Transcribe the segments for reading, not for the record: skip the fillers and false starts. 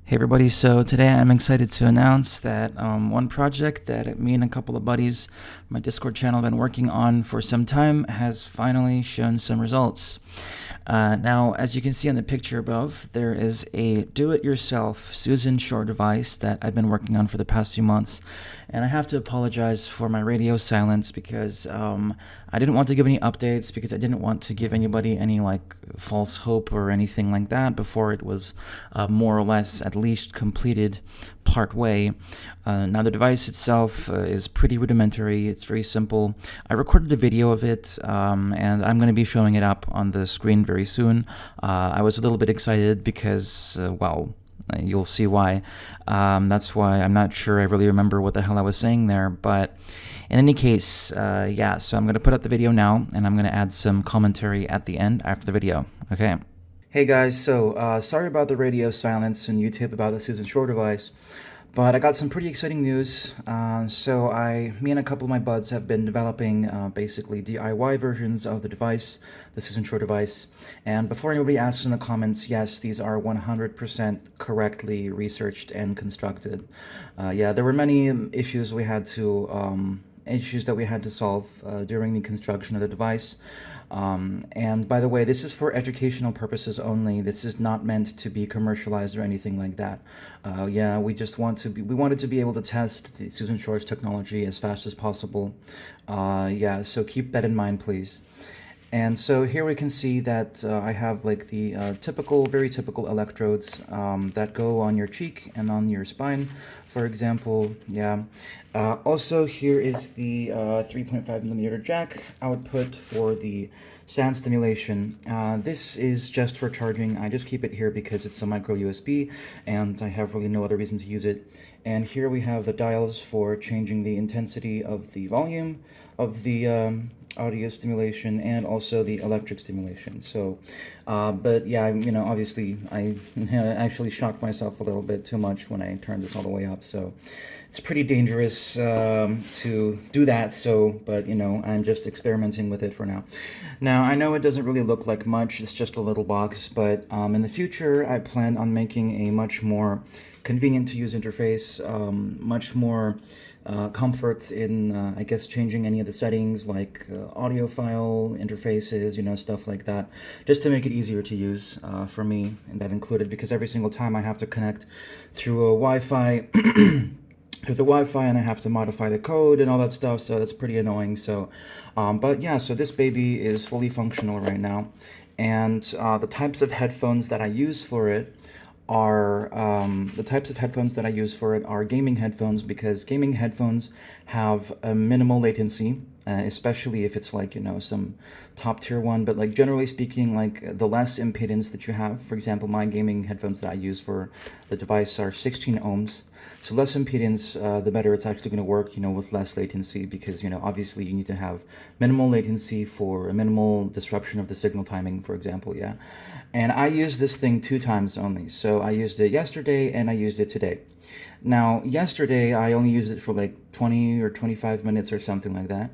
Hey everybody, so today I'm excited to announce that one project that me and a couple of buddies, my Discord channel, have been working on for some time has finally shown some results. Now, as you can see on the picture above, there is a do-it-yourself Susan Shore device that I've been working on for the past few months, and I have to apologize for my radio silence because I didn't want to give any updates because I didn't want to give anybody any false hope or anything like that before it was more or less at least completed part way. Now the device itself is pretty rudimentary. It's very simple. I recorded a video of it and I'm going to be showing it up on the screen very soon. I was a little bit excited because, you'll see why. That's why I'm not sure I really remember what the hell I was saying there, but in any case, so I'm going to put up the video now, and I'm going to add some commentary at the end after the video. Okay. Hey guys, so sorry about the radio silence and YouTube about the Susan Shore device, but I got some pretty exciting news. Me and a couple of my buds have been developing basically DIY versions of the device, the Susan Shore device. And before anybody asks in the comments, yes, these are 100% correctly researched and constructed. There were many issues we had to solve during the construction of the device. And by the way, this is for educational purposes only. This is not meant to be commercialized or anything like that. We wanted to be able to test the Susan Shore's technology as fast as possible. So keep that in mind, please. And so here we can see that I have the very typical electrodes that go on your cheek and on your spine, for example. Also, here is the 3.5mm jack output for the sound stimulation. This is just for charging. I just keep it here because it's a micro USB and I have really no other reason to use it. And here we have the dials for changing the intensity of the volume of the audio stimulation and also the electric stimulation. So, obviously I actually shocked myself a little bit too much when I turned this all the way up. So it's pretty dangerous to do that. But I'm just experimenting with it for now. Now, I know it doesn't really look like much. It's just a little box, but in the future, I plan on making a much more convenient to use interface, much more comfort in, changing any of the settings like audio file interfaces, stuff like that, just to make it easier to use for me, and that included because every single time I have to connect through a Wi-Fi, and I have to modify the code and all that stuff, so that's pretty annoying. So, so this baby is fully functional right now, and the types of headphones that I use for it are gaming headphones, because gaming headphones have a minimal latency, especially if it's some top tier one. But generally speaking, the less impedance that you have, for example, my gaming headphones that I use for the device are 16 ohms. So less impedance, the better it's actually going to work, with less latency, because, obviously you need to have minimal latency for a minimal disruption of the signal timing, for example, And I used this thing 2 times only. So I used it yesterday and I used it today. Now, yesterday I only used it for 20 or 25 minutes or something like that.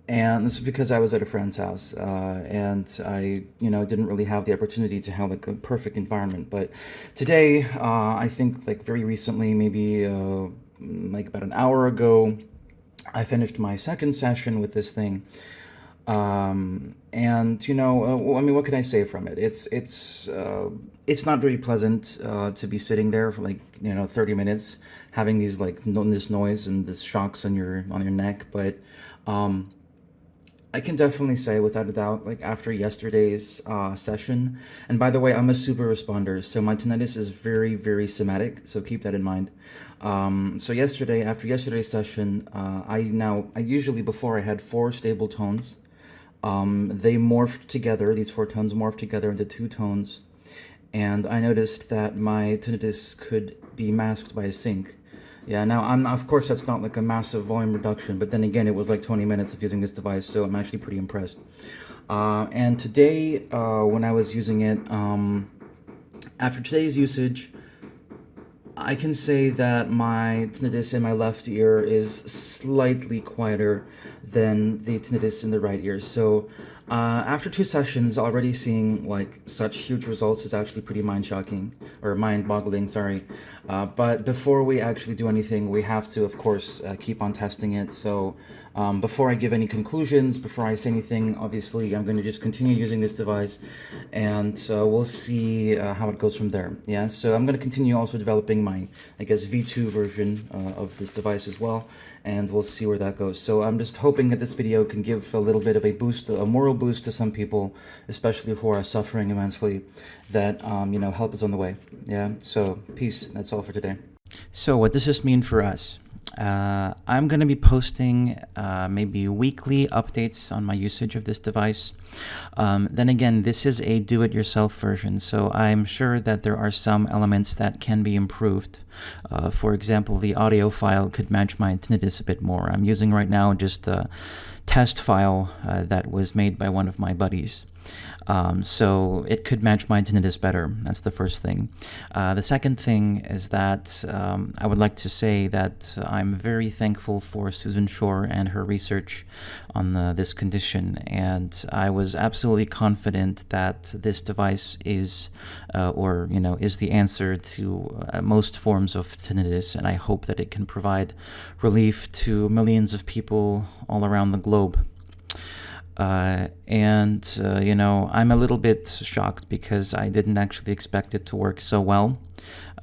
And this is because I was at a friend's house, and I, didn't really have the opportunity to have a perfect environment. But today, I think very recently, maybe about an hour ago, I finished my second session with this thing. What can I say from it? It's not very pleasant to be sitting there for 30 minutes having these this noise and this shocks on your neck, but I can definitely say without a doubt, after yesterday's session, and by the way, I'm a super responder, so my tinnitus is very, very somatic, so keep that in mind. After yesterday's session, I usually, before, I had 4 stable tones. They morphed together, these 4 tones morphed together into 2 tones, and I noticed that my tinnitus could be masked by a sync. Now, of course, that's not a massive volume reduction, but then again, it was 20 minutes of using this device, so I'm actually pretty impressed. And today, when I was using it, after today's usage, I can say that my tinnitus in my left ear is slightly quieter than the tinnitus in the right ear. So After 2 sessions, already seeing like such huge results is actually pretty mind-shocking, or mind-boggling, sorry. But before we actually do anything, we have to, of course, keep on testing it. So before I give any conclusions, before I say anything, obviously I'm going to just continue using this device, and we'll see how it goes from there. Yeah, so I'm going to continue also developing my, I guess, V2 version of this device as well, and we'll see where that goes. So I'm just hoping that this video can give a little bit of a boost, a moral boost to some people, especially who are suffering immensely, that, help is on the way. Yeah, so peace. That's all for today. So what does this mean for us? I'm going to be posting maybe weekly updates on my usage of this device. Then again, this is a do-it-yourself version, so I'm sure that there are some elements that can be improved. For example, the audio file could match my tinnitus a bit more. I'm using right now just a test file that was made by one of my buddies. So it could match my tinnitus better. That's the first thing. The second thing is that I would like to say that I'm very thankful for Susan Shore and her research on this condition, and I was absolutely confident that this device is, is the answer to most forms of tinnitus, and I hope that it can provide relief to millions of people all around the globe. I'm a little bit shocked because I didn't actually expect it to work so well.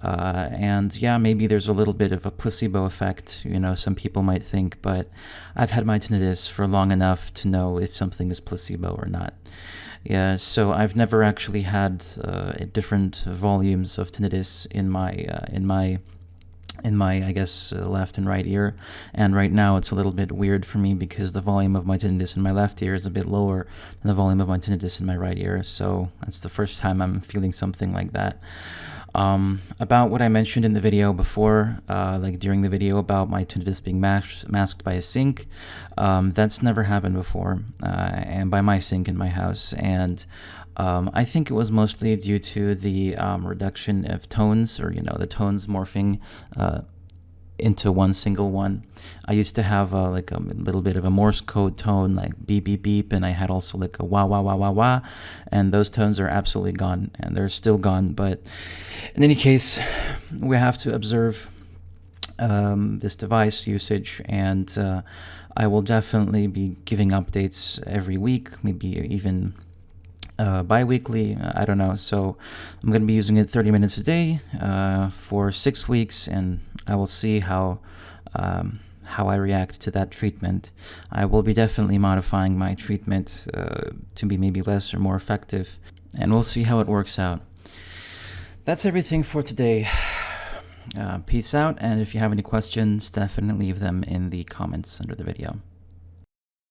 Maybe there's a little bit of a placebo effect, some people might think, but I've had my tinnitus for long enough to know if something is placebo or not. Yeah, so I've never actually had different volumes of tinnitus in my I guess, left and right ear. And right now it's a little bit weird for me because the volume of my tinnitus in my left ear is a bit lower than the volume of my tinnitus in my right ear. So that's the first time I'm feeling something like that. About what I mentioned in the video before, during the video about my tinnitus being masked by a sink, that's never happened before, and by my sink in my house. And I think it was mostly due to the reduction of tones, or the tones morphing into one single one. I used to have a little bit of a Morse code tone, like beep beep beep, and I had also like a wah wah wah wah wah, and those tones are absolutely gone, and they're still gone. But in any case, we have to observe this device usage, and I will definitely be giving updates every week, maybe even bi-weekly, I don't know. So I'm going to be using it 30 minutes a day for 6 weeks, and I will see how I react to that treatment. I will be definitely modifying my treatment to be maybe less or more effective, and we'll see how it works out. That's everything for today. Peace out, and if you have any questions, definitely leave them in the comments under the video.